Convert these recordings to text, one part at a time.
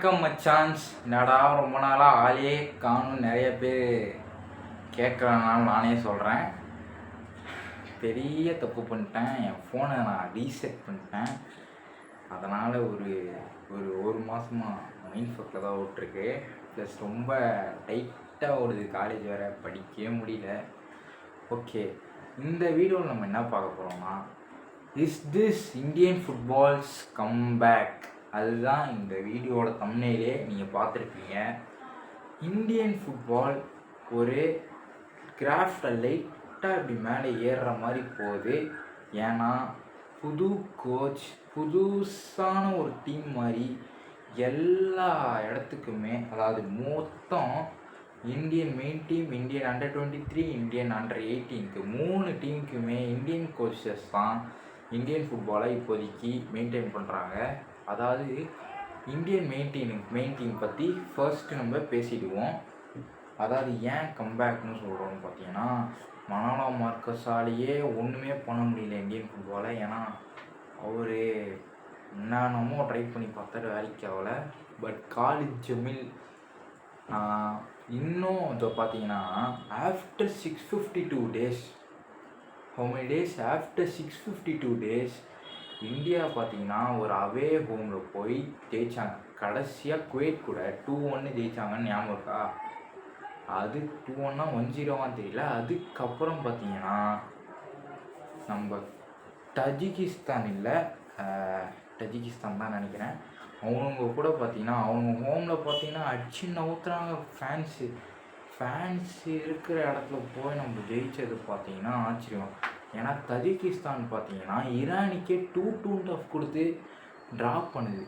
வணக்கம் மச்சான்ஸ். என்னடா ரொம்ப நாளாக ஆளே காணும் நிறைய பேர் கேட்குறனால நானே சொல்கிறேன். பெரிய தப்பு பண்ணிட்டேன். என் ஃபோனை நான் ரீசெட் பண்ணிட்டேன். அதனால் ஒரு மாதமாக மைண்ட் ஃபக்கில் தான் ஓட்டிருக்கு. ப்ளஸ் ரொம்ப டைட்டாக ஓடுது. காலேஜ் வேறு படிக்கவே முடியல. ஓகே, இந்த வீடியோவில் நம்ம என்ன பார்க்க போகிறோம்னா, is this Indian footballs comeback? அதுதான் இந்த வீடியோவோட தம்ப்நெயிலே நீங்கள் பார்த்துருப்பீங்க. இந்தியன் ஃபுட்பால் ஒரு கிராஃப்டை லைட்டாக இப்படி மேலே ஏறுற மாதிரி போகுது. ஏன்னா புது கோச், புதுசான ஒரு டீம் மாதிரி எல்லா இடத்துக்குமே, அதாவது மொத்தம் Indian main team, Indian under 23, Indian under 18க்கு 3 டீமுக்குமே இந்தியன் கோச்சஸ் தான் இந்தியன் ஃபுட்பாலை இப்போதைக்கு மெயின்டைன் பண்ணுறாங்க. அதாவது இந்தியன் மெயின் டீம் பற்றி ஃபர்ஸ்ட்டு நம்ம பேசிடுவோம். அதாவது ஏன் கம்பேக்னு சொல்கிறோன்னு பார்த்தீங்கன்னா, மனோலா மார்க்கஸாலேயே ஒன்றுமே பண்ண முடியல இந்தியன் ஃபுட்பாலை. ஏன்னா அவர் என்னென்னமோ ட்ரை பண்ணி பார்த்தாரு, வேலைக்கு ஆகலை. பட் காலித் ஜமீல் இன்னும் இதை பார்த்தீங்கன்னா after 652 days, how many days? After 652 days India பார்த்தீங்கன்னா ஒரு அவே ஹோமில் போய் ஜெயித்தாங்க. கடைசியாக குவைட் கூட 2-1 ஜெயித்தாங்கன்னு ஞாபகம் இருக்கா? அது 2-1 1-0 தெரியல. அதுக்கப்புறம் பார்த்தீங்கன்னா நம்ம தஜிகிஸ்தான் தான் நினைக்கிறேன், அவங்க கூட பார்த்தீங்கன்னா அவங்க ஹோமில் பார்த்தீங்கன்னா அடிச்சு நவுத்துறாங்க. ஃபேன்ஸ் இருக்கிற இடத்துல போய் நம்ம ஜெயிச்சது பார்த்தீங்கன்னா ஆச்சரியம். ஏன்னா தஜிகிஸ்தான் பார்த்தீங்கன்னா ஈரானுக்கே 2-2 கொடுத்து ட்ராப் பண்ணுது.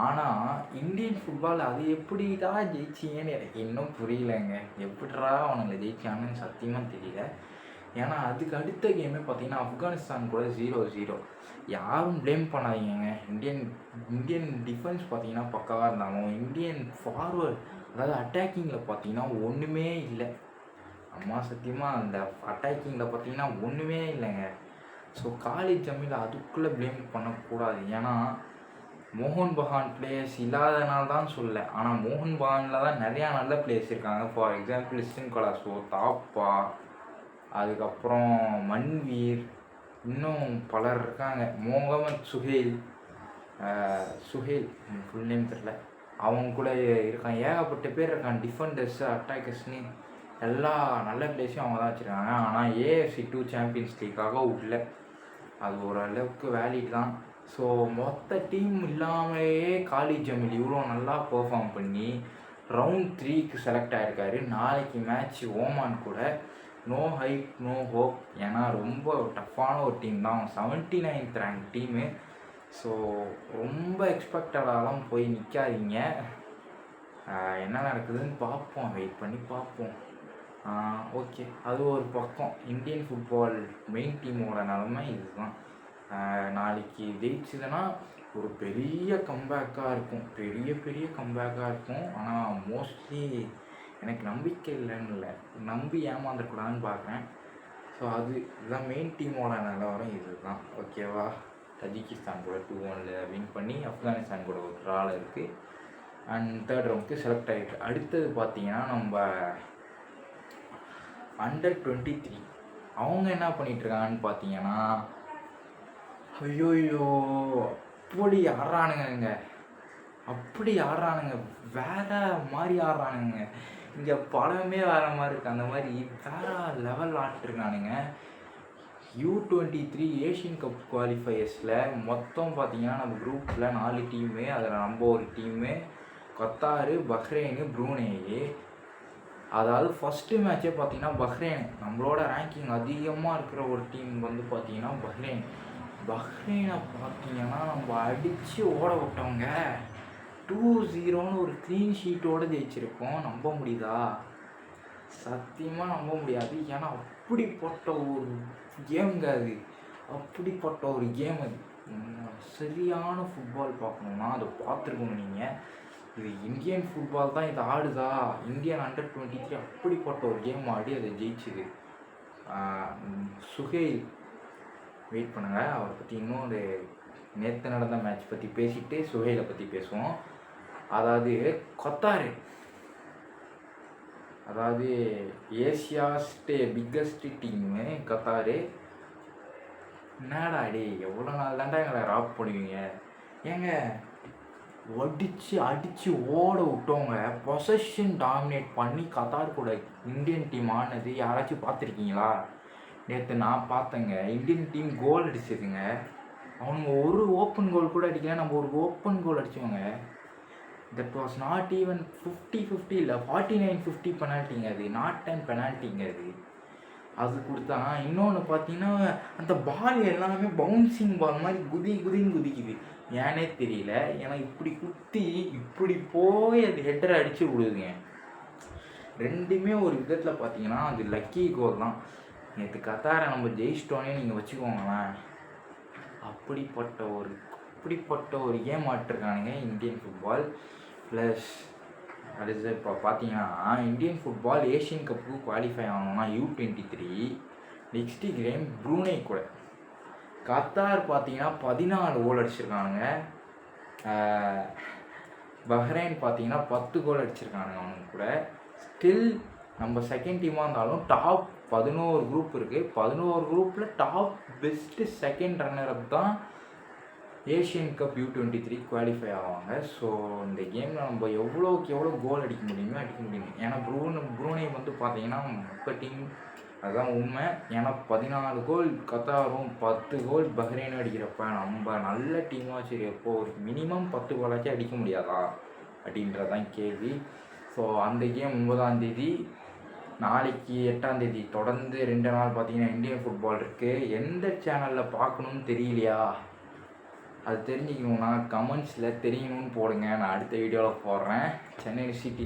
ஆனால் இந்தியன் ஃபுட்பால் அது எப்படி தான் ஜெயிச்சிங்கன்னு எனக்கு இன்னும் புரியலைங்க. எப்படிடா அவனுங்களை ஜெயிச்சாங்கன்னு சத்தியமாக தெரியல. ஏன்னா அதுக்கு அடுத்த கேமே பார்த்தீங்கன்னா ஆப்கானிஸ்தான் கூட 0-0. யாரும் ப்ளேம் பண்ணாதீங்க. இந்தியன் டிஃபென்ஸ் பார்த்தீங்கன்னா பக்காவாக இருந்தாலும் இந்தியன் ஃபார்வர்ட், அதாவது அட்டாக்கிங்கில் பார்த்தீங்கன்னா ஒன்றுமே இல்லை. அம்மா சத்தியமாக அந்த அட்டாக்கிங்கில் பார்த்தீங்கன்னா ஒன்றுமே இல்லைங்க. ஸோ காலித் ஜமீல் அதுக்குள்ளே ப்ளேம் பண்ணக்கூடாது. ஏன்னா மோகன் பகான் பிளேயர்ஸ் இல்லாதனால தான் சொல்ல, ஆனால் மோகன் பகானில் தான் நிறையா நல்ல பிளேயர்ஸ் இருக்காங்க. ஃபார் எக்ஸாம்பிள் லிஸ்டன் கொலாசோ, தாப்பா, அதுக்கப்புறம் மன்வீர், இன்னும் பலர் இருக்காங்க. முகமது சுஹேல் ஃபுல் நேம் தெரில, அவங்க கூட இருக்காங்க. ஏகப்பட்ட பேர் இருக்காங்க. டிஃபெண்டர்ஸு, அட்டாக்கர்ஸ்னு எல்லா நல்ல பிளேஸையும் அவங்க தான் வச்சுருக்காங்க. ஆனால் AFC 2 சாம்பியன்ஸ் லீக்காக விடல. அது ஓரளவுக்கு வேலிட் தான். ஸோ மொத்த டீம் இல்லாமலேயே காலித் ஜமீல் இவ்வளோ நல்லா பெர்ஃபார்ம் பண்ணி ரவுண்ட் 3க்கு செலக்ட் ஆகிருக்காரு. நாளைக்கு மேட்ச் ஓமான் கூட. No hype no hope. ஏன்னா ரொம்ப டஃப்பான ஒரு டீம் தான். 79th rank team. ஸோ ரொம்ப எக்ஸ்பெக்டடாலாம் போய் நிற்காதீங்க. என்ன நடக்குதுன்னு பார்ப்போம், வெயிட் பண்ணி பார்ப்போம். ஓகே, அது ஒரு பக்கம். இந்தியன் ஃபுட்பால் மெயின் டீமோட நிலமை இதுதான். நாளைக்கு ஜெயிச்சதுன்னா ஒரு பெரிய கம்பேக்காக இருக்கும், பெரிய கம்பேக்காக இருக்கும். ஆனால் மோஸ்ட்லி எனக்கு நம்பிக்கை இல்லைன்னு இல்லை, நம்பி ஏமாந்துடக்கூடாதுன்னு பார்க்குறேன். ஸோ இதுதான் மெயின் டீமோட நிலவரம் இதுதான். ஓகேவா? தஜிகிஸ்தான் கூட 2-1 வின் பண்ணி ஆப்கானிஸ்தான் கூட ஒரு ட்ராவில் இருக்குது. அண்ட் 3rd ரவுண்டுக்கு செலக்ட் ஆகிருக்கு. அடுத்தது பார்த்தீங்கன்னா நம்ம அண்டர் 23 அவங்க என்ன பண்ணிகிட்ருக்காங்கன்னு பார்த்தீங்கன்னா, ஐயோயோ அப்படி ஆடுறானுங்க, வேற மாதிரி ஆடுறானுங்க. இங்கே படமே வேறு மாதிரி இருக்குது. அந்த மாதிரி வேறு லெவல் ஆடிட்டுருக்கானுங்க. U23 ஏஷியன் கப் குவாலிஃபயர்ஸில் மொத்தம் பார்த்தீங்கன்னா நம்ம குரூப்பில் 4 டீமு, அதில் நம்ம ஒரு டீமு, கத்தாரு, பஹ்ரைனு, ப்ரூனேயு. அதாவது ஃபஸ்ட்டு மேட்ச்சே பார்த்தீங்கன்னா பஹ்ரைன், நம்மளோட ரேங்கிங் அதிகமாக இருக்கிற ஒரு டீம் வந்து பார்த்தீங்கன்னா பஹ்ரைனை பார்த்தீங்கன்னா நம்ம அடித்து ஓட விட்டவங்க. 2-0 ஒரு க்ளீன் ஷீட்டோடு ஜெயிச்சிருக்கோம். நம்ப முடியுதா? சத்தியமாக நம்ப முடியாது. ஏன்னா அப்படிப்பட்ட ஒரு கேம்ங்க அது. அப்படிப்பட்ட ஒரு கேம் அது. சரியான ஃபுட்பால் பார்க்கணுன்னா அதை பார்த்துருக்கணும் நீங்கள். இது இந்தியன் ஃபுட்பால் தான் இது ஆடுதா? இந்தியன் அண்டர் 23 அப்படிப்பட்ட ஒரு கேம் ஆடி அதை ஜெயிச்சுது. சுஹேல், வெயிட் பண்ணுங்கள், அவரை பற்றி இன்னும் ஒரு நேற்று நடந்த மேட்ச் பற்றி பேசிவிட்டு சுஹேலை பற்றி பேசுவோம். அதாவது கத்தார், அதாவது ஏசியாஸ்ட்டு பிக்கஸ்ட் டீமு கத்தார். என்னடா டே, எவ்வளோ நாள் தாண்டா எங்களை ராப் பண்ணுவீங்க? ஏங்க அடித்து ஓட விட்டவங்க பொசஷன் டாமினேட் பண்ணி கத்தார் கூட இந்தியன் டீம் ஆனது யாராச்சும் பார்த்துருக்கீங்களா? நேற்று நான் பார்த்தேங்க. இந்தியன் டீம் கோல் அடிச்சதுங்க. அவனுங்க ஒரு ஓப்பன் கோல் கூட அடிக்கல, நம்ம ஒரு ஓப்பன் கோல் அடித்தவங்க. தட் வாஸ் நாட் ஈவன் 50-50 இல்லை, 49-50 பெனால்ட்டிங்க. அது நாட் அண்ட் பெனால்ட்டிங்க. அது கொடுத்தா. இன்னொன்று பார்த்தீங்கன்னா அந்த பால் எல்லாமே பவுன்சிங் பால் மாதிரி குதின்னு குதிக்குது. ஏன்னே தெரியல. ஏன்னா இப்படி குத்தி இப்படி போய் அது ஹெட்டரை அடித்து விடுதுங்க. ரெண்டுமே ஒரு விதத்தில் பார்த்தீங்கன்னா அது லக்கி கோல் தான். நேற்று கத்தாரை நம்ம ஜெயிச்சிட்டோன்னே நீங்கள் வச்சுக்கோங்களேன். அப்படிப்பட்ட ஒரு கேம் ஆட்டிருக்கானுங்க இந்தியன் ஃபுட்பால். ப்ளஸ் அடுத்து இப்போ பார்த்தீங்கன்னா இந்தியன் ஃபுட்பால் ஏஷியன் கப்புக்கு குவாலிஃபை ஆகணும்னா U23 நெக்ஸ்ட்டு கேம் ப்ரூனே கூட. கத்தார் பார்த்தீங்கன்னா 14 கோல் அடிச்சிருக்கானுங்க. பஹ்ரைன் பார்த்தீங்கன்னா 10 கோல் அடிச்சிருக்கானுங்க அவனுக்கு கூட. ஸ்டில் நம்ம செகண்ட் டீமாக இருந்தாலும் டாப் 11 குரூப் இருக்குது. 11 குரூப்பில் top best second runner up தான் ஏஷியன் கப் U23 குவாலிஃபை ஆவாங்க. ஸோ இந்த கேமில் நம்ம எவ்வளோக்கு எவ்வளோ கோல் அடிக்க முடியுமோ அடிக்க முடியும். ஏன்னா ப்ரூனே வந்து பார்த்தீங்கன்னா மொத்த டீம் அதுதான் உண்மை. ஏன்னா 14 கோல் கத்தாரும் 10 கோல் பஹ்ரைனும் அடிக்கிறப்ப நம்ம நல்ல டீமாக சரி எப்போ ஒரு மினிமம் 10 கோலாச்சும் அடிக்க முடியாதா அப்படின்றதான் கேள்வி. ஸோ அந்த கேம் 9ஆம் தேதி, நாளைக்கு 8ஆம் தேதி தொடர்ந்து 2 நாள் பார்த்தீங்கன்னா இந்தியன் ஃபுட்பால் இருக்குது. எந்த சேனலில் பார்க்கணுன்னு தெரியலையா? அது தெரிஞ்சுக்கணுன்னா கமெண்ட்ஸில் தெரியணும்னு போடுங்க. நான் அடுத்த வீடியோவில் போடுறேன். சென்னை சிடி